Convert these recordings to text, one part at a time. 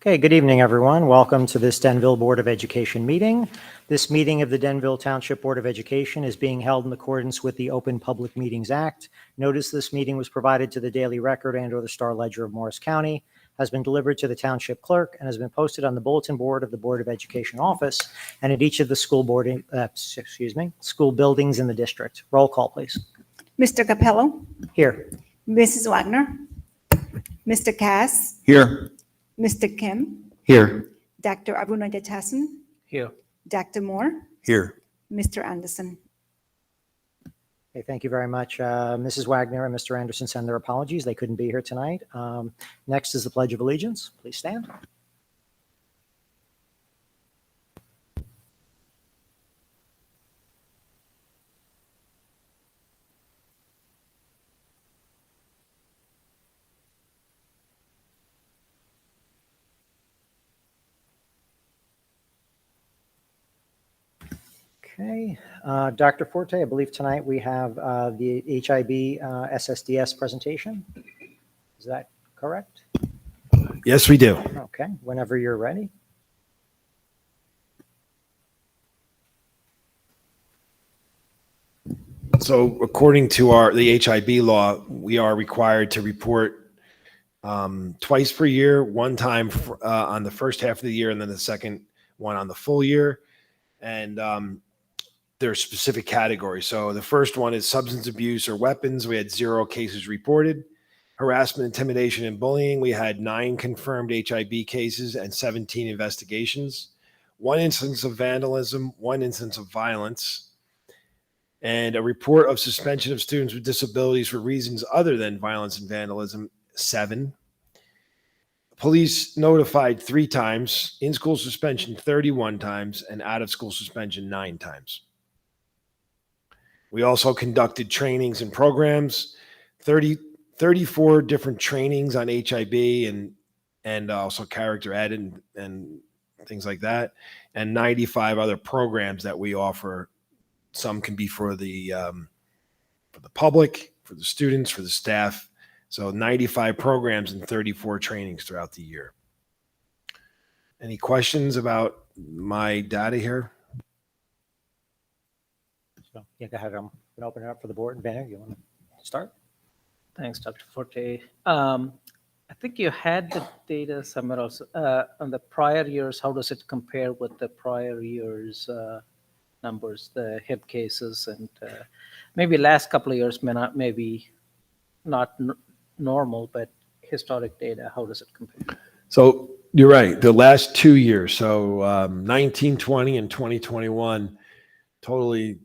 Okay, good evening, everyone. Welcome to this Denville Board of Education meeting. This meeting of the Denville Township Board of Education is being held in accordance with the Open Public Meetings Act. Notice this meeting was provided to the Daily Record and/or the Star Ledger of Morris County, has been delivered to the Township Clerk, and has been posted on the bulletin board of the Board of Education office and at each of the school buildings in the district. Roll call, please. Mr. Capello, Here. Mrs. Wagner, Mr. Cass, Here. Mr. Kim, Here. Dr. Abunajatasan, Here. Dr. Moore, Here. Mr. Anderson. Okay, thank you very much. Mrs. Wagner and Mr. Anderson send their apologies. They couldn't be here tonight. Next is the Pledge of Allegiance. Please stand. Okay, Dr. Forte, I believe tonight we have the HIB SSDS presentation. Is that correct? Yes, we do. Okay, whenever you're ready. So according to the HIB law, we are required to report twice per year, one time on the first half of the year and then the second one on the full year. And there are specific categories. So the first one is substance abuse or weapons. We had 0 cases reported. Harassment, intimidation, and bullying. We had 9 confirmed HIB cases and 17 investigations. 1 instance of vandalism, 1 instance of violence, and a report of suspension of students with disabilities for reasons other than violence and vandalism, 7. Police notified 3 times, in-school suspension 31 times, and out-of-school suspension 9 times. We also conducted trainings and programs, 34 different trainings on HIB and also character ed and things like that, and 95 other programs that we offer. Some can be for the public, for the students, for the staff. So 95 programs and 34 trainings throughout the year. Any questions about my data here? So, yeah, go ahead. I'm going to open it up for the board. Banner, you want to start? Thanks, Dr. Forte. I think you had the data somewhere else on the prior years. How does it compare with the prior years' numbers, the HIB cases, and maybe last couple of years maybe not normal, but historic data? How does it compare? So you're right. The last 2 years, so 1920 and 2021, totally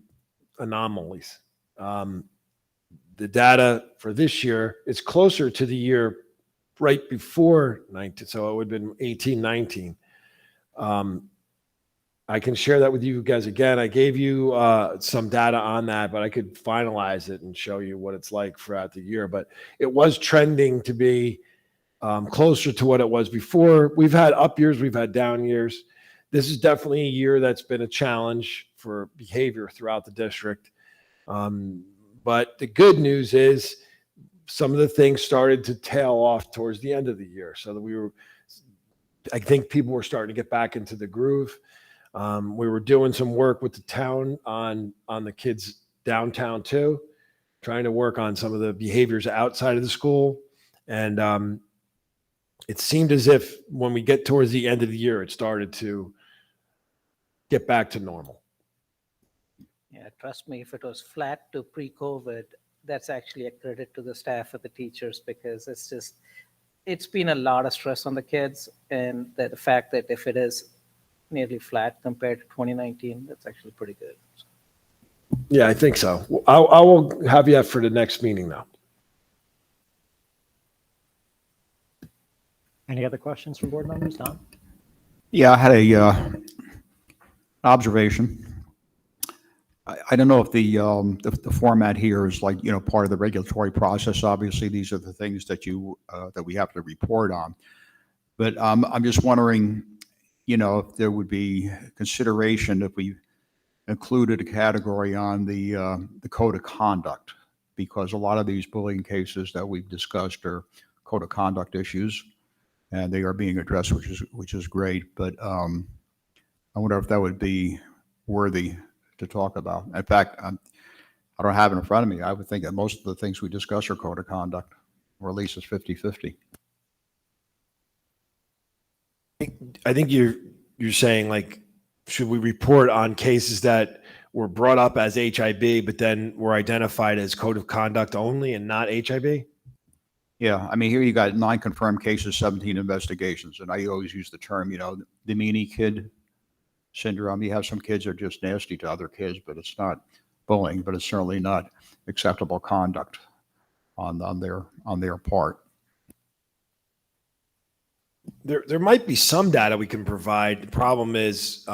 anomalies. The data for this year is closer to the year right before 19, so it would have been 18, 19. I can share that with you guys again. I gave you some data on that, but I could finalize it and show you what it's like throughout the year. But it was trending to be closer to what it was before. We've had up years, we've had down years. This is definitely a year that's been a challenge for behavior throughout the district. But the good news is some of the things started to tail off towards the end of the year. So that I think people were starting to get back into the groove. We were doing some work with the town on the kids downtown too, trying to work on some of the behaviors outside of the school. And it seemed as if when we get towards the end of the year, it started to get back to normal. Yeah, trust me, if it was flat to pre-COVID, that's actually a credit to the staff and the teachers, because it's been a lot of stress on the kids. And the fact that if it is nearly flat compared to 2019, that's actually pretty good. Yeah, I think so. I will have you for the next meeting though. Any other questions from board members? Don? Yeah, I had a observation. I don't know if the format here is like, part of the regulatory process. Obviously, these are the things that that we have to report on. But I'm just wondering, if there would be consideration if we included a category on the code of conduct, because a lot of these bullying cases that we've discussed are code of conduct issues. and they are being addressed, which is great. But I wonder if that would be worthy to talk about. In fact, I don't have it in front of me. I would think that most of the things we discuss are code of conduct, or at least it's 50-50. I think you're saying, like, should we report on cases that were brought up as HIB, but then were identified as code of conduct only and not HIB? Yeah, I mean, here you got 9 confirmed cases, 17 investigations, and I always use the term, the meanie kid syndrome. You have some kids that are just nasty to other kids, but it's not bullying, but it's certainly not acceptable conduct on their part. There might be some data we can provide. The problem is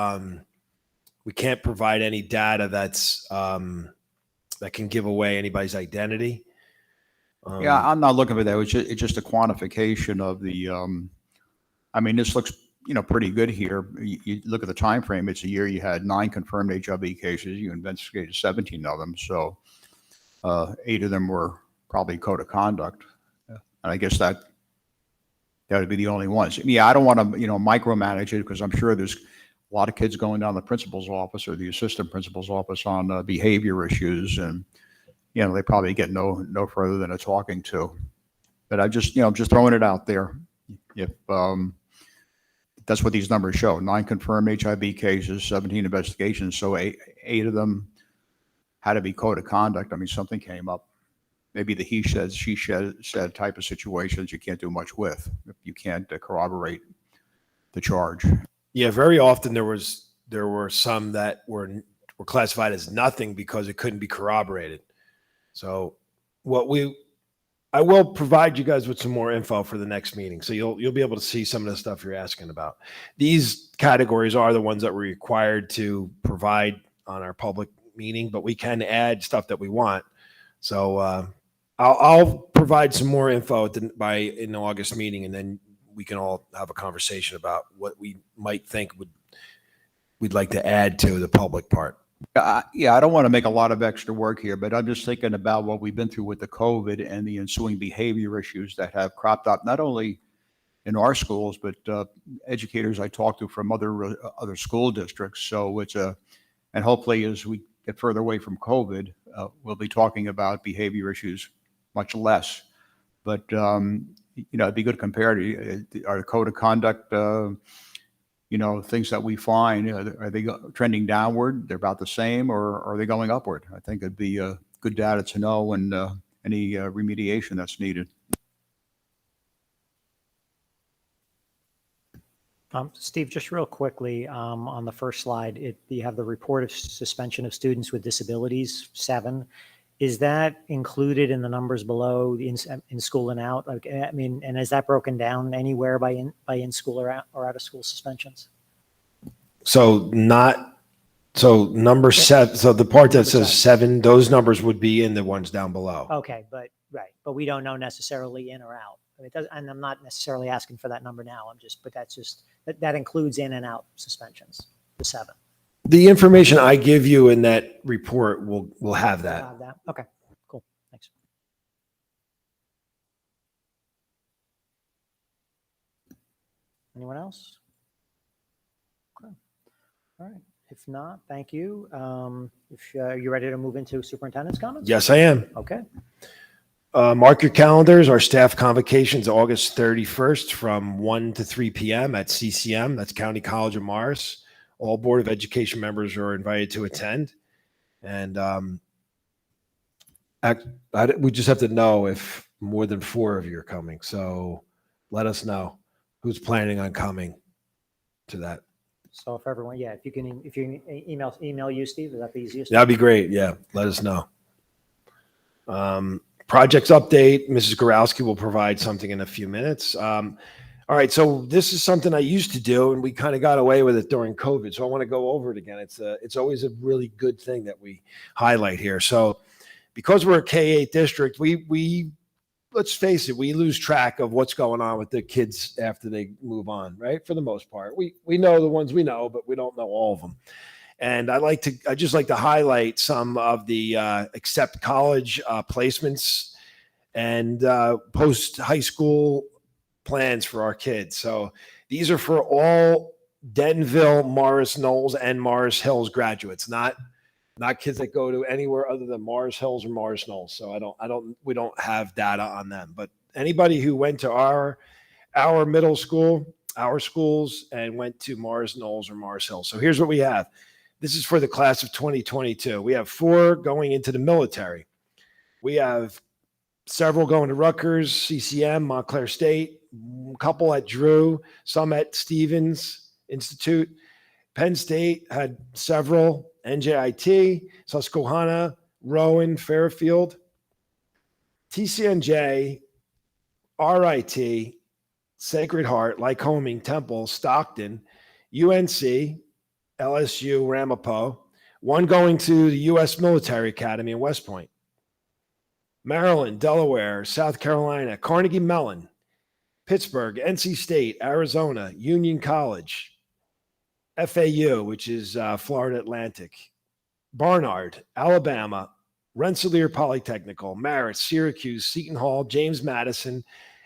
we can't provide any data that's that can give away anybody's identity. Yeah, I'm not looking for that. It's just a quantification of the. I mean, this looks pretty good here. You look at the time frame. It's a year. You had 9 confirmed HIV cases. You investigated 17 of them. So 8 of them were probably code of conduct, and I guess that would be the only ones. Yeah, I don't want to micromanage it, because I'm sure there's a lot of kids going down the principal's office or the assistant principal's office on behavior issues, and they probably get no further than a talking to. But I just just throwing it out there. If that's what these numbers show: 9 confirmed HIV cases, 17 investigations. So 8 of them had to be code of conduct. I mean, something came up. Maybe the he said, she said type of situations you can't do much with if you can't corroborate the charge. Yeah, very often there were some that were classified as nothing because it couldn't be corroborated. So I will provide you guys with some more info for the next meeting, so you'll be able to see some of the stuff you're asking about. These categories are the ones that we're required to provide on our public meeting, but we can add stuff that we want. So I'll provide some more info in the August meeting, and then we can all have a conversation about what we might think we'd like to add to the public part. Yeah, I don't want to make a lot of extra work here, but I'm just thinking about what we've been through with the COVID and the ensuing behavior issues that have cropped up, not only in our schools, but educators I talk to from other school districts. So and hopefully as we get further away from COVID, we'll be talking about behavior issues much less. But it'd be good to compare to our code of conduct. Things that we find, are they trending downward? They're about the same, or are they going upward? I think it'd be good data to know, and any remediation that's needed. Steve, just real quickly, on the first slide, you have the report of suspension of students with disabilities, 7. Is that included in the numbers below in school and out? Like, I mean, and is that broken down anywhere by in school or out of school suspensions? So number 7. So the part that says 7, those numbers would be in the ones down below. Okay, but we don't know necessarily in or out. I mean, it does, and I'm not necessarily asking for that number now. That includes in and out suspensions, the 7. The information I give you in that report will have that. Okay, cool. Thanks. Anyone else? Okay. All right. If not, thank you. If you're ready to move into superintendent's comments? Yes, I am. Okay. Mark your calendars. Our staff convocation is August 31st from 1 to 3 p.m. at CCM. That's County College of Morris. All Board of Education members are invited to attend. And we just have to know if more than 4 of you are coming. So let us know who's planning on coming to that. So if everyone, if you can email you, Steve, is that the easiest? That'd be great. Yeah, let us know. Projects update. Mrs. Gorowski will provide something in a few minutes. All right, so this is something I used to do, and we kind of got away with it during COVID. So I want to go over it again. It's always a really good thing that we highlight here. So because we're a K-8 district, we let's face it, we lose track of what's going on with the kids after they move on, right? For the most part, we know the ones we know, but we don't know all of them. And I just like to highlight some of the accept college placements and post high school plans for our kids. So these are for all Denville, Morris Knolls, and Morris Hills graduates, not kids that go to anywhere other than Morris Hills or Morris Knolls. So we don't have data on them, but anybody who went to our middle school, our schools, and went to Morris Knolls or Morris Hills. So here's what we have. This is for the class of 2022. We have 4 going into the military. We have several going to Rutgers, CCM, Montclair State, a couple at Drew, some at Stevens Institute. Penn State had several, NJIT, Susquehanna, Rowan, Fairfield, TCNJ, RIT, Sacred Heart, Lycoming, Temple, Stockton, UNC, LSU, Ramapo, one going to the U.S. Military Academy in West Point, Maryland, Delaware, South Carolina, Carnegie Mellon, Pittsburgh, NC State, Arizona, Union College, FAU, which is Florida Atlantic, Barnard, Alabama, Rensselaer Polytechnical, Marist, Syracuse, Seton Hall, James Madison,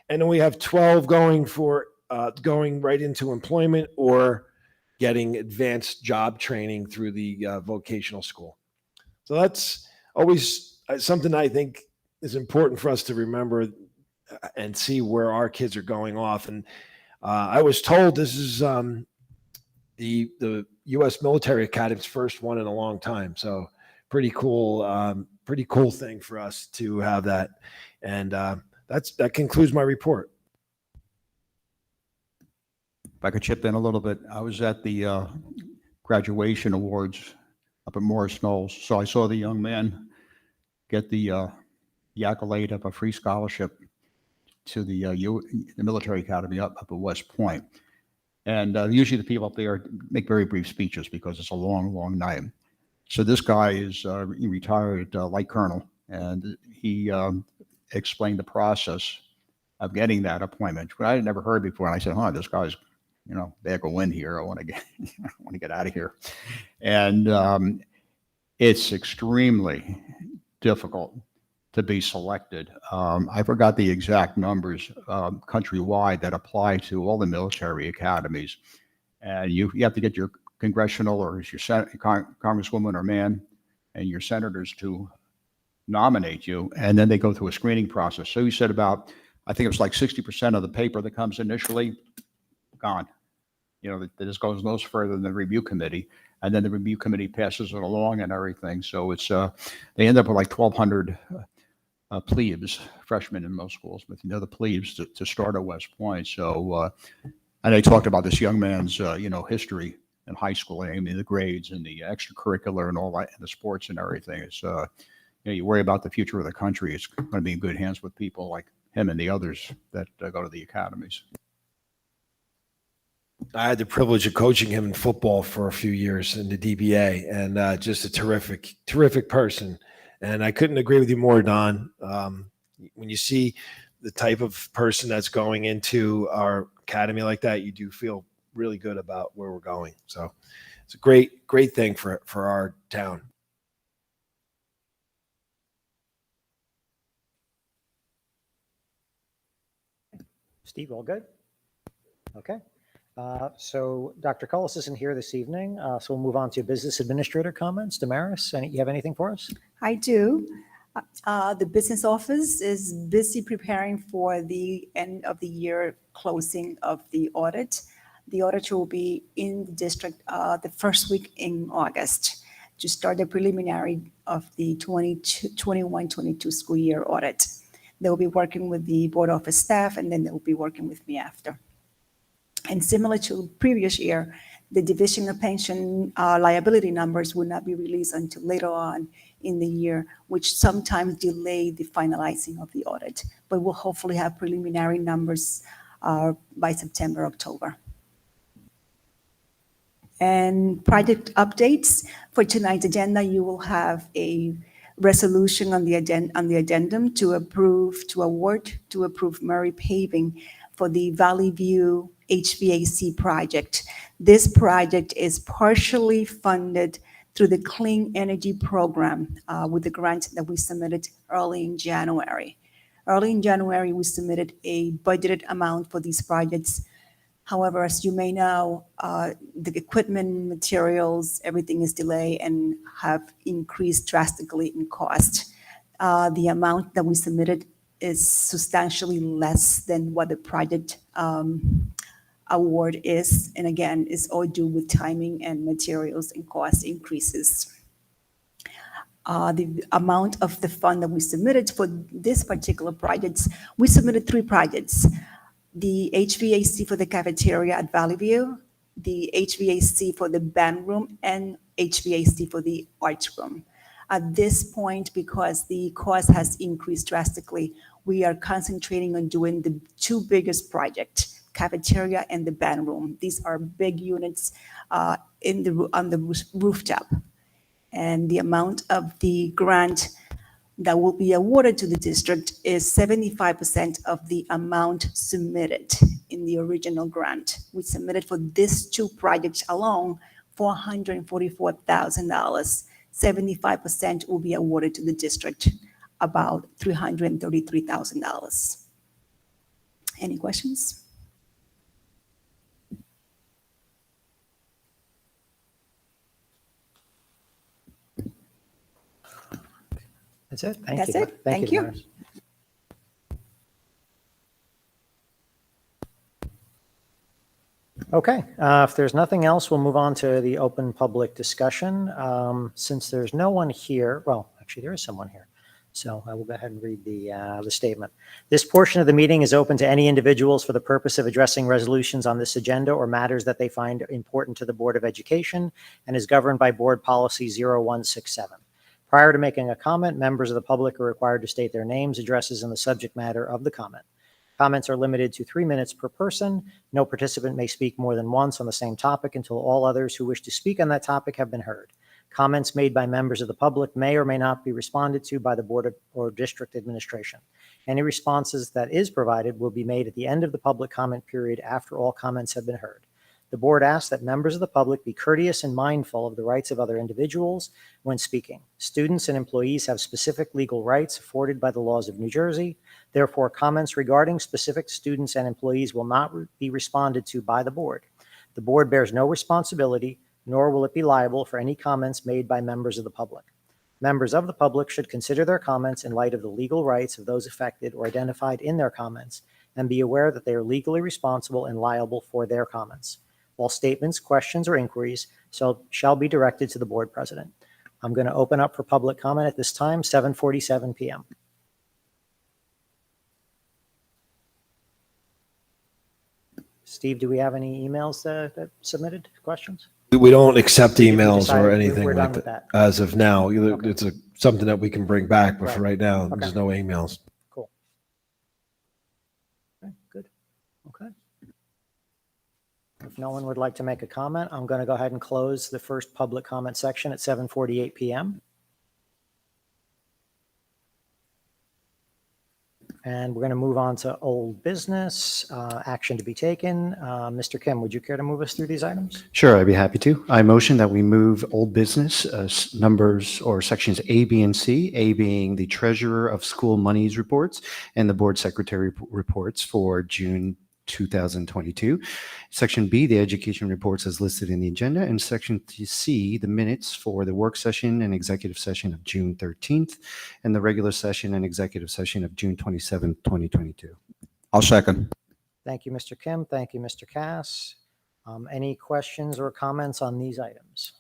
and then we have 12 going right into employment or getting advanced job training through the vocational school. So that's always something I think is important for us to remember and see where our kids are going off. And I was told this is the U.S. Military Academy's first one in a long time. So pretty cool thing for us to have that. And that concludes my report. If I could chip in a little bit, I was at the graduation awards up at Morris Knolls. So I saw the young man get the accolade of a free scholarship to the military academy up at West Point. And usually the people up there make very brief speeches because it's a long, long night. So this guy is retired light colonel, and he explained the process of getting that appointment, which I had never heard before. And I said, this guy's, bag of wind here. I want to get out of here. And it's extremely difficult to be selected. I forgot the exact numbers countrywide that apply to all the military academies. And you have to get your congressional or your congresswoman or man and your senators to nominate you, and then they go through a screening process. So you said I think it was like 60% of the paper that comes initially, gone. That just goes no further than the review committee, and then the review committee passes it along and everything. So it's they end up with like 1,200 plebes, freshmen in most schools, but the plebes to start at West Point. So and they talked about this young man's history in high school, the grades and the extracurricular and all that, and the sports and everything. It's you worry about the future of the country. It's going to be in good hands with people like him and the others that go to the academies. I had the privilege of coaching him in football for a few years in the DBA, and just a terrific person. And I couldn't agree with you more, Don. When you see the type of person that's going into our academy like that, you do feel really good about where we're going. So it's a great thing for our town. Steve, all good? Okay. So Dr. Cullis isn't here this evening, so we'll move on to business administrator comments. Damaris, you have anything for us? I do. The business office is busy preparing for the end of the year closing of the audit. The auditor will be in the district the first week in August to start the preliminary of the 21-22 school year audit. They'll be working with the board office staff, and then they'll be working with me after. And similar to previous year, the division of pension liability numbers will not be released until later on in the year, which sometimes delay the finalizing of the audit. But we'll hopefully have preliminary numbers by September, October. And project updates for tonight's agenda, you will have a resolution on the addendum to approve Murray paving for the Valley View HVAC project. This project is partially funded through the Clean Energy Program with the grant that we submitted early in January. Early in January, we submitted a budgeted amount for these projects. However, as you may know, the equipment, materials, everything is delayed and have increased drastically in cost. The amount that we submitted is substantially less than what the project award is. And again, it's all due with timing and materials and cost increases. The amount of the fund that we submitted for this particular projects, we submitted 3 projects. The HVAC for the cafeteria at Valley View, the HVAC for the band room, and HVAC for the arts room. At this point, because the cost has increased drastically, we are concentrating on doing the 2 biggest projects, cafeteria and the band room. These are big units on the rooftop. And the amount of the grant that will be awarded to the district is 75% of the amount submitted in the original grant. We submitted for these 2 projects alone $444,000. 75% will be awarded to the district, about $333,000. Any questions? That's it. Thank That's you. it. Thank you. Damaris. Okay, if there's nothing else, we'll move on to the open public discussion. Since there's no one here, well, actually there is someone here. So I will go ahead and read the statement. This portion of the meeting is open to any individuals for the purpose of addressing resolutions on this agenda or matters that they find important to the Board of Education and is governed by Board Policy 0167. Prior to making a comment, members of the public are required to state their names, addresses, and the subject matter of the comment. Comments are limited to 3 minutes per person. No participant may speak more than once on the same topic until all others who wish to speak on that topic have been heard. Comments made by members of the public may or may not be responded to by the board or district administration. Any responses that is provided will be made at the end of the public comment period after all comments have been heard. The board asks that members of the public be courteous and mindful of the rights of other individuals when speaking. Students and employees have specific legal rights afforded by the laws of New Jersey. Therefore, comments regarding specific students and employees will not be responded to by the board. The board bears no responsibility, nor will it be liable for any comments made by members of the public. Members of the public should consider their comments in light of the legal rights of those affected or identified in their comments and be aware that they are legally responsible and liable for their comments. All statements, questions, or inquiries shall be directed to the board president. I'm going to open up for public comment at this time, 7:47 p.m. Steve, do we have any emails that submitted questions? We don't accept We emails decided or anything we're done like with that that. as of now. Okay. It's something that we can bring back, but for Right. right now, Okay. there's no emails. Cool. Okay, good. Okay. If no one would like to make a comment, I'm going to go ahead and close the first public comment section at 7:48 p.m. And we're going to move on to old business, action to be taken. Mr. Kim, would you care to move us through these items? Sure, I'd be happy to. I motion that we move old business numbers or sections A, B, and C, A being the treasurer of school monies reports and the board secretary reports for June 2022. Section B, the education reports as listed in the agenda, and Section C, the minutes for the work session and executive session of June 13th and the regular session and executive session of June 27th, 2022. I'll second. Thank you, Mr. Kim. Thank you, Mr. Cass. Any questions or comments on these items?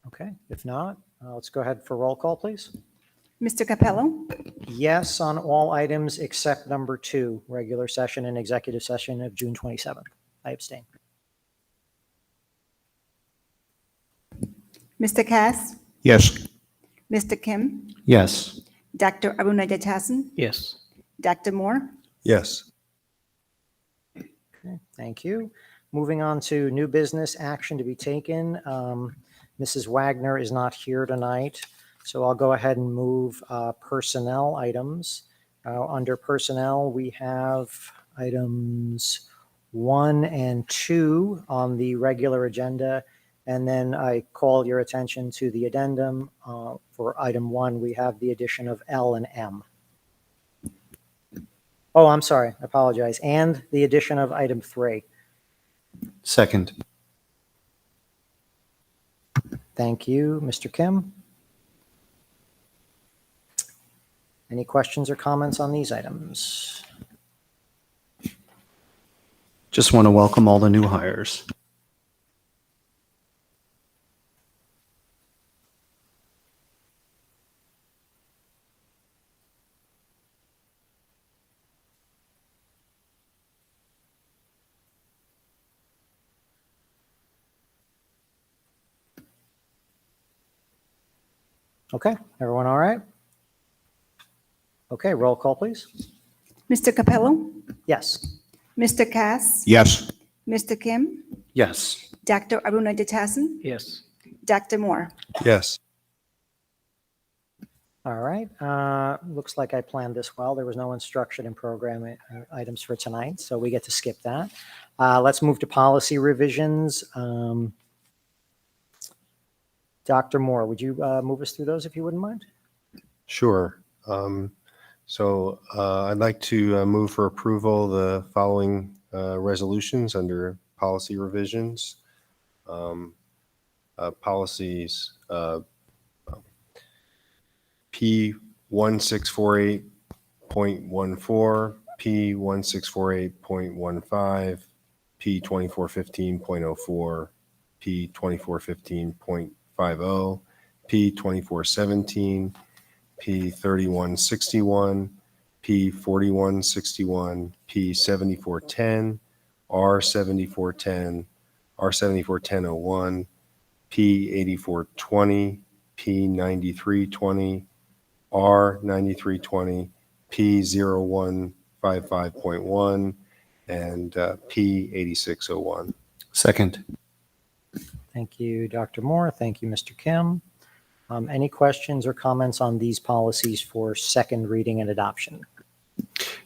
Okay, if not, let's go ahead for roll call, please. Mr. Capello, Yes on all items except number 2, regular session and executive session of June 27th. I abstain. Mr. Cass, Yes. Mr. Kim, Yes. Dr. Arunajatasan, Yes. Dr. Moore, Yes. Okay, thank you. Moving on to new business action to be taken. Mrs. Wagner is not here tonight. So I'll go ahead and move personnel items. Under personnel, we have items 1 and 2 on the regular agenda. And then I call your attention to the addendum. For item 1, we have the addition of L and M. Oh, I'm sorry, I apologize. And the addition of item 3. Second. Thank you, Mr. Kim. Any questions or comments on these items? Just want to welcome all the new hires. Okay, everyone all right? Okay, roll call, please. Mr. Capello, Yes. Mr. Cass, Yes. Mr. Kim, Yes. Dr. Arunaditasan, Yes. Dr. Moore. Yes. All right, looks like I planned this well. There was no instruction and program items for tonight, so we get to skip that. Let's move to policy revisions. Dr. Moore, would you move us through those if you wouldn't mind? Sure. I'd like to move for approval the following resolutions under policy revisions. Policies P1648.14, P1648.15, P2415.04, P2415.50, P2417, P3161, P4161, P7410, R7410, R741001, P8420, P9320, R9320, P0155.1, and P8601. Second. Thank you, Dr. Moore. Thank you, Mr. Kim. Any questions or comments on these policies for second reading and adoption?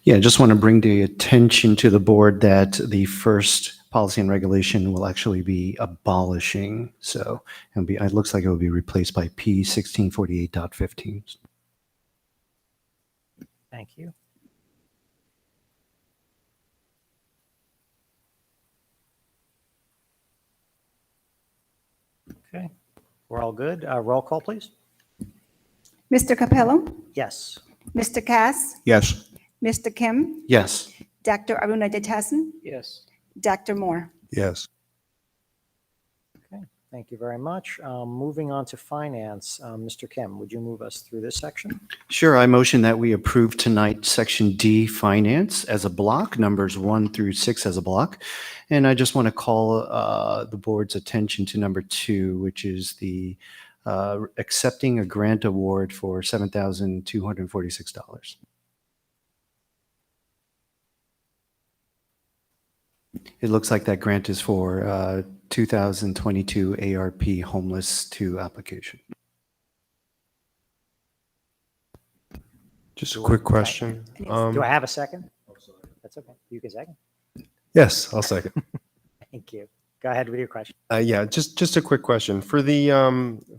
Yeah, I just want to bring the attention to the board that the first policy and regulation will actually be abolishing. So it looks like it will be replaced by P1648.15. Thank you. Okay, we're all good. Roll call, please. Mr. Capello, Yes. Mr. Cass, Yes. Mr. Kim, Yes. Dr. Arunaditasan, Yes. Dr. Moore. Yes. Okay, thank you very much. Moving on to finance, Mr. Kim, would you move us through this section? Sure, I motion that we approve tonight Section D, Finance, as a block, numbers 1 through 6 as a block. And I just want to call the board's attention to number 2, which is the accepting a grant award for $7,246. It looks like that grant is for 2022 ARP Homeless 2 application. Just a quick question. Do I have a second? That's okay. You can second. Yes, I'll second. Thank you. Go ahead with your question. Yeah, just a quick question for the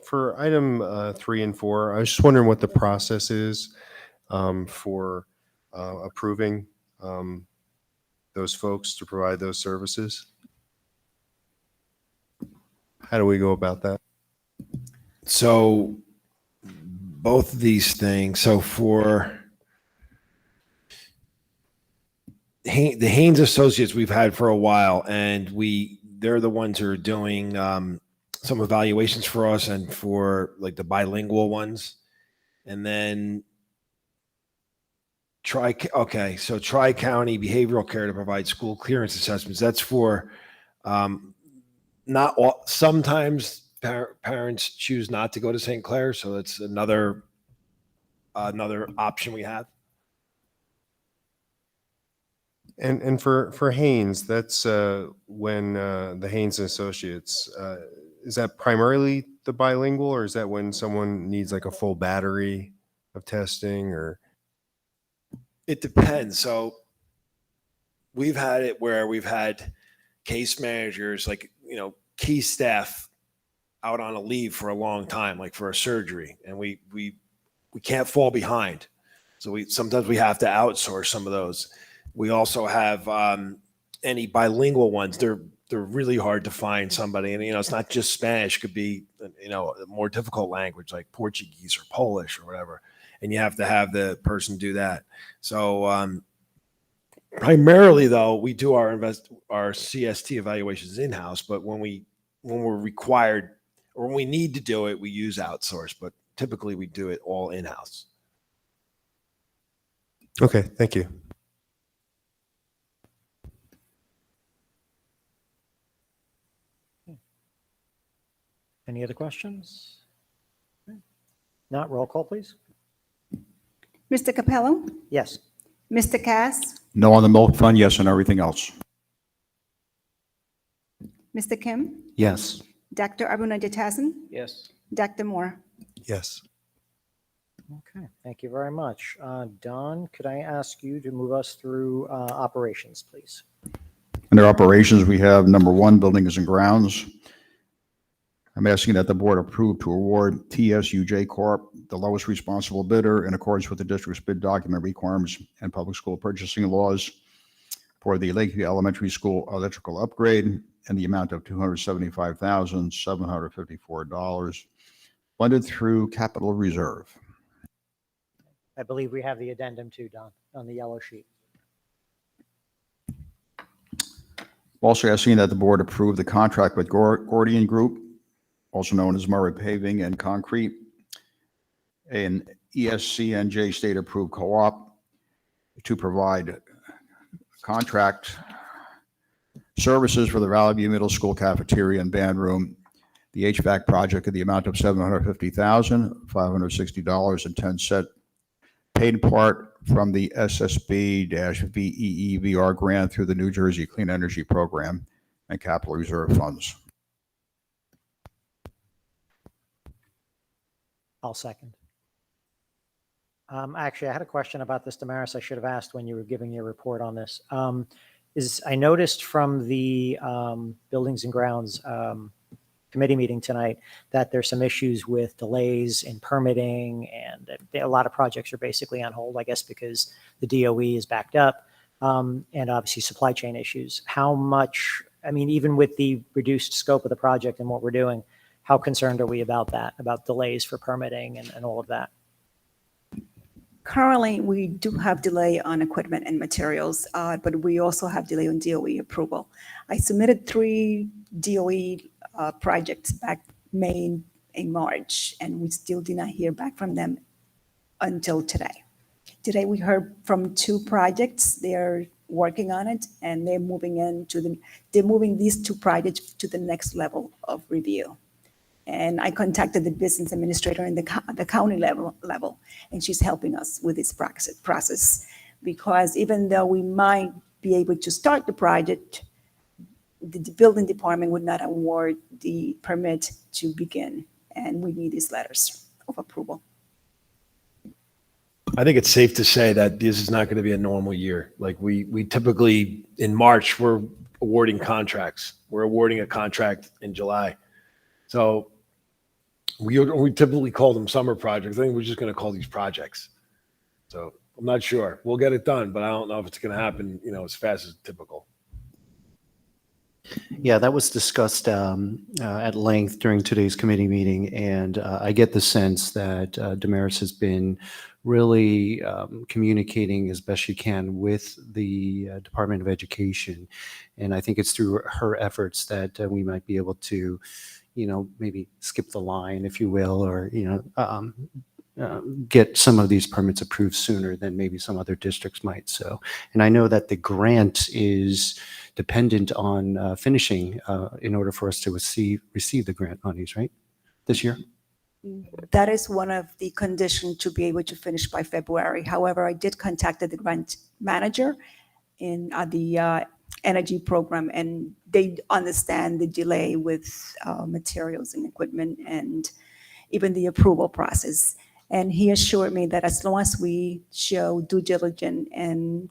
for item 3 and 4. I was just wondering what the process is for approving those folks to provide those services. How do we go about that? So both of these things. So for the Haynes Associates, we've had for a while, and they're the ones who are doing some evaluations for us and for like the bilingual ones. And then Tri-County Behavioral Care to provide school clearance assessments. That's for not all. Sometimes parents choose not to go to St. Clair, so that's another option we have. And for Haynes, that's when the Haynes Associates, is that primarily the bilingual, or is that when someone needs like a full battery of testing, or? It depends. So we've had it where we've had case managers, like, key staff out on a leave for a long time, like for a surgery, and we can't fall behind. So sometimes we have to outsource some of those. We also have any bilingual ones. They're really hard to find somebody, and it's not just Spanish. It could be a more difficult language like Portuguese or Polish or whatever, and you have to have the person do that. So primarily, though, we do our CST evaluations in house, but when we're required or when we need to do it, we use outsource. But typically, we do it all in house. Okay, thank you. Any other questions? Not roll call, please. Mr. Capello, Yes. Mr. Cass, No on the milk fund, yes on everything else. Mr. Kim, Yes. Dr. Abunajatasan, Yes. Dr. Moore. Yes. Okay, thank you very much. Don, could I ask you to move us through operations, please? Under operations, we have number 1, buildings and grounds. I'm asking that the board approve to award TSUJ Corp. the lowest responsible bidder in accordance with the district's bid document requirements and public school purchasing laws for the Lakeview Elementary School electrical upgrade in the amount of $275,754, funded through capital reserve. I believe we have the addendum too, Don, on the yellow sheet. Also asking that the board approve the contract with Gordian Group, also known as Murray Paving and Concrete, an ESCNJ state-approved co-op, to provide contract services for the Valley View Middle School cafeteria and band room, the HVAC project in the amount of $750,560.10, paid in part from the SSB-VEEVR grant through the New Jersey Clean Energy Program and capital reserve funds. I'll second. Actually, I had a question about this, Damaris. I should have asked when you were giving your report on this. I noticed from the Buildings and Grounds committee meeting tonight that there's some issues with delays in permitting, and a lot of projects are basically on hold, I guess, because the DOE is backed up, and obviously supply chain issues. How much, even with the reduced scope of the project and what we're doing, how concerned are we about that, about delays for permitting and all of that? Currently, we do have delay on equipment and materials, but we also have delay on DOE approval. I submitted 3 DOE projects back in March, and we still did not hear back from them until today. Today, we heard from 2 projects. They're working on it, and they're moving these 2 projects to the next level of review. And I contacted the business administrator in the county level, and she's helping us with this process. Because even though we might be able to start the project, the building department would not award the permit to begin, and we need these letters of approval. I think it's safe to say that this is not going to be a normal year. Like we typically, in March, we're awarding contracts. We're awarding a contract in July. So we typically call them summer projects. I think we're just going to call these projects. So I'm not sure. We'll get it done, but I don't know if it's going to happen, as fast as typical. Yeah, that was discussed at length during today's committee meeting, and I get the sense that Damaris has been really communicating as best she can with the Department of Education, and I think it's through her efforts that we might be able to, maybe skip the line, if you will, or get some of these permits approved sooner than maybe some other districts might. So, and I know that the grant is dependent on finishing in order for us to receive the grant monies, right, this year? That is one of the conditions to be able to finish by February. However, I did contact the grant manager in the energy program, and they understand the delay with materials and equipment and even the approval process. And he assured me that as long as we show due diligence, and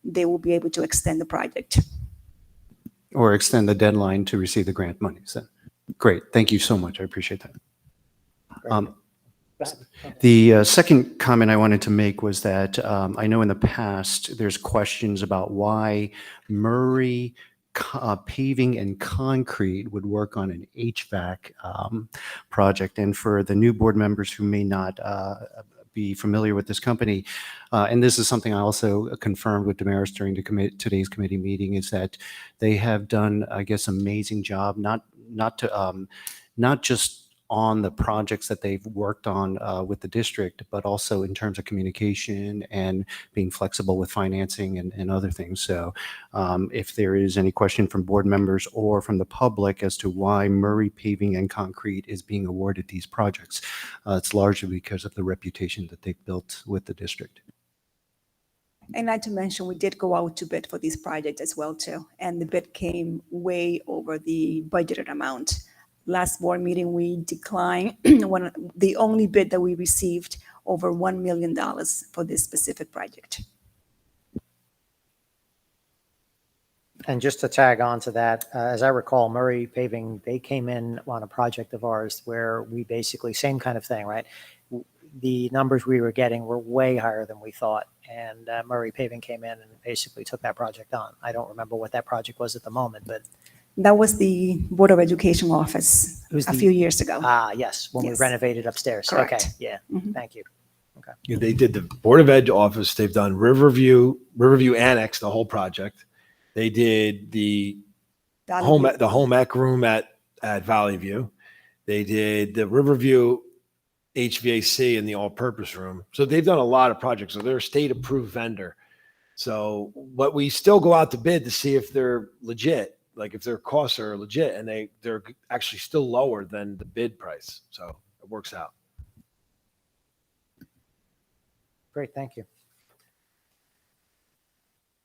they will be able to extend the project. Or extend the deadline to receive the grant monies. Then. Great. Thank you so much. I appreciate that. The second comment I wanted to make was that I know in the past there's questions about why Murray paving and concrete would work on an HVAC project. And for the new board members who may not be familiar with this company, and this is something I also confirmed with Damaris during the today's committee meeting, is that they have done, I guess, amazing job, not just on the projects that they've worked on with the district, but also in terms of communication and being flexible with financing and other things. So if there is any question from board members or from the public as to why Murray Paving and Concrete is being awarded these projects, it's largely because of the reputation that they've built with the district. And not to mention, we did go out to bid for these projects as well too, and the bid came way over the budgeted amount. Last board meeting, we declined the only bid that we received over $1 million for this specific project. And just to tag on to that, as I recall, Murray Paving, they came in on a project of ours where we basically, same kind of thing, right? The numbers we were getting were way higher than we thought. And Murray Paving came in and basically took that project on. I don't remember what that project was at the moment, but. That was the Board of Education office a few years ago. Yes, when we Yes. renovated upstairs. Correct. Okay, yeah, thank you. Yeah, they did the Board of Ed office. They've done Riverview Annex, the whole project. They did the home ec room at Valley View. They did the Riverview HVAC in the all-purpose room. So they've done a lot of projects. So they're a state-approved vendor. So, but we still go out to bid to see if they're legit. Like if their costs are legit, and they're actually still lower than the bid price. So it works out. Great, thank you.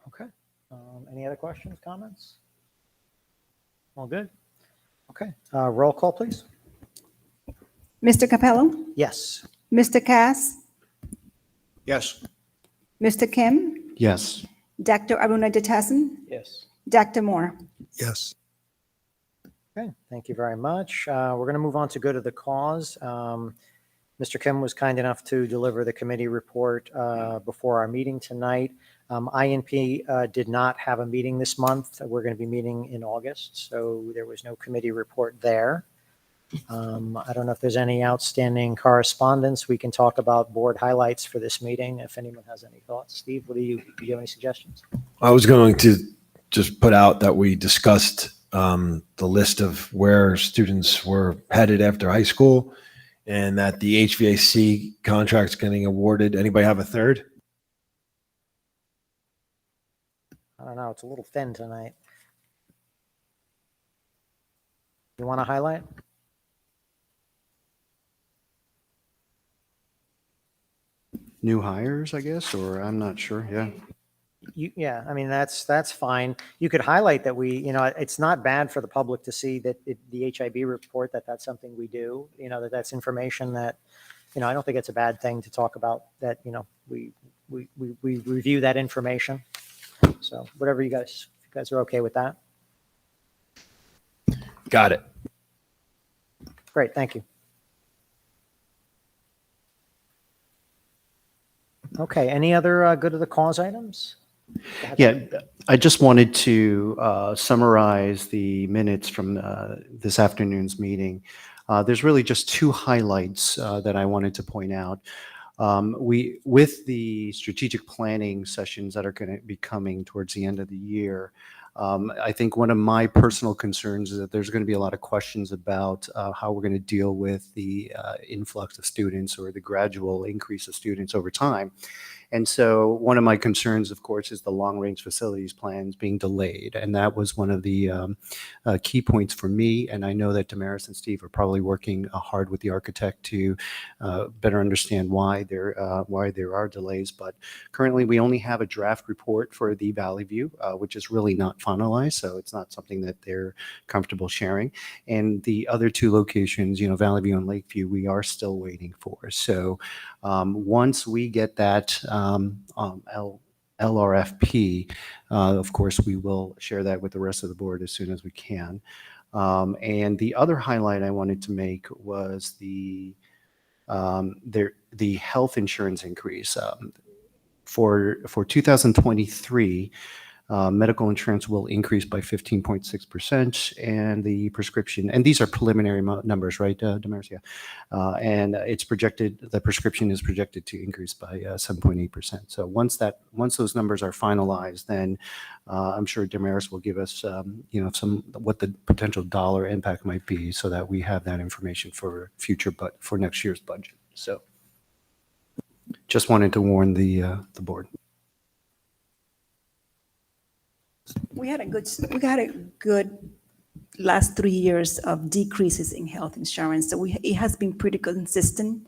Okay, any other questions, comments? All good? Okay, roll call, please. Mr. Capello, Yes. Mr. Cass, Yes. Mr. Kim, Yes. Dr. Aruna Jatasan, Yes. Dr. Moore. Yes. Okay, thank you very much. We're going to move on to good of the cause. Mr. Kim was kind enough to deliver the committee report before our meeting tonight. INP did not have a meeting this month. We're going to be meeting in August, so there was no committee report there. I don't know if there's any outstanding correspondence. We can talk about board highlights for this meeting if anyone has any thoughts. Steve, do you have any suggestions? I was going to just put out that we discussed the list of where students were headed after high school, and that the HVAC contract's getting awarded. Anybody have a third? I don't know. It's a little thin tonight. You want to highlight? New hires, I guess, or I'm not sure. Yeah. Yeah, I mean, that's fine. You could highlight that it's not bad for the public to see that the HIB report, that's something we do, that's information that, I don't think it's a bad thing to talk about that, we review that information. So whatever you guys are okay with that. Got it. Great, thank you. Okay, any other good of the cause items? Yeah, I just wanted to summarize the minutes from this afternoon's meeting. There's really just two highlights that I wanted to point out. With the strategic planning sessions that are going to be coming towards the end of the year, I think one of my personal concerns is that there's going to be a lot of questions about how we're going to deal with the influx of students or the gradual increase of students over time. And so one of my concerns, of course, is the long-range facilities plans being delayed. And that was one of the key points for me. And I know that Damaris and Steve are probably working hard with the architect to better understand why there are delays. But currently, we only have a draft report for the Valley View, which is really not finalized. So it's not something that they're comfortable sharing. And the other two locations, Valley View and Lakeview, we are still waiting for. So once we get that LRFP, of course, we will share that with the rest of the board as soon as we can. And the other highlight I wanted to make was the health insurance increase. For 2023, medical insurance will increase by 15.6%, and the prescription, and these are preliminary numbers, right, Damaris? Yeah. And the prescription is projected to increase by 7.8%. So once those numbers are finalized, then I'm sure Damaris will give us, what the potential dollar impact might be, so that we have that information for for next year's budget. So just wanted to warn the board. We had a good last 3 years of decreases in health insurance. So it has been pretty consistent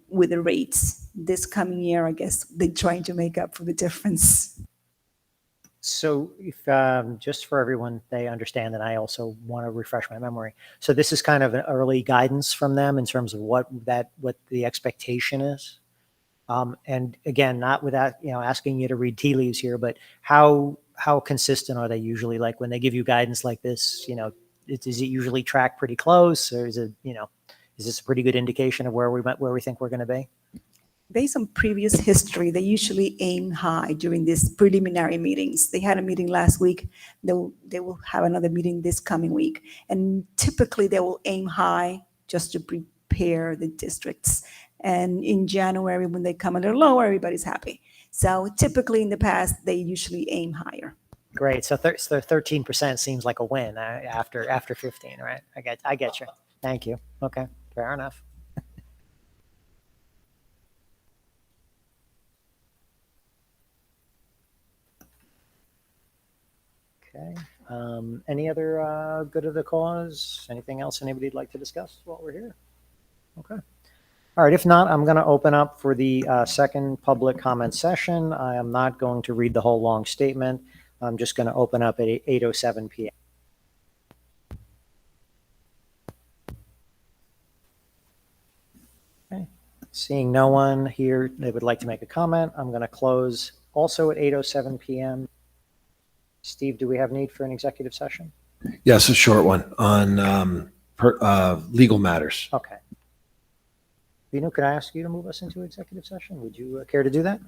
with the rates. This coming year, I guess they're trying to make up for the difference. So if, just for everyone, they understand that I also want to refresh my memory. So this is kind of an early guidance from them in terms of what the expectation is. And again, not without, asking you to read tea leaves here, but how consistent are they usually? Like when they give you guidance like this, does it usually track pretty close, or is it, is this a pretty good indication of where we think we're going to be? Based on previous history, they usually aim high during these preliminary meetings. They had a meeting last week. They will have another meeting this coming week. And typically they will aim high just to prepare the districts. And in January, when they come a little lower, everybody's happy. So typically in the past, they usually aim higher. Great. So 13% seems like a win after 15, right? I get you. Thank you. Okay. Fair enough. Okay. Any other good of the cause? Anything else anybody'd like to discuss while we're here? Okay. All right. If not, I'm going to open up for the second public comment session. I am not going to read the whole long statement. I'm just going to open up at 8:07 p.m. Okay. Seeing no one here that would like to make a comment, I'm going to close also at 8:07 p.m. Steve, do we have need for an executive session? Yes, a short one on legal matters. Okay. Vinu, could I ask you to move us into executive session? Would you care to do that?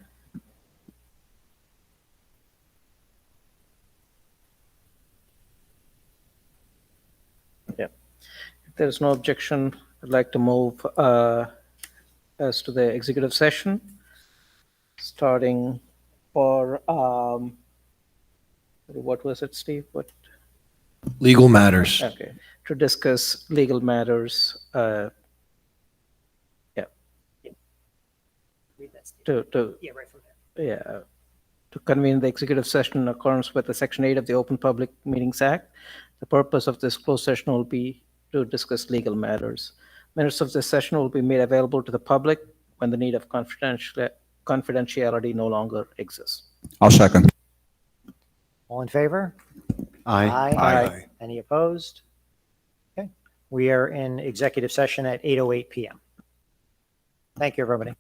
Yeah. If there's no objection, I'd like to move as to the executive session, starting for, what was it, Steve? What? Legal matters. Okay. To discuss legal matters. To convene the executive session in accordance with the Section 8 of the Open Public Meetings Act. The purpose of this closed session will be to discuss legal matters. Minutes of this session will be made available to the public when the need of confidentiality no longer exists. I'll second. All in favor? Aye. Aye. Any opposed? Okay. We are in executive session at 8:08 p.m. Thank you, everybody.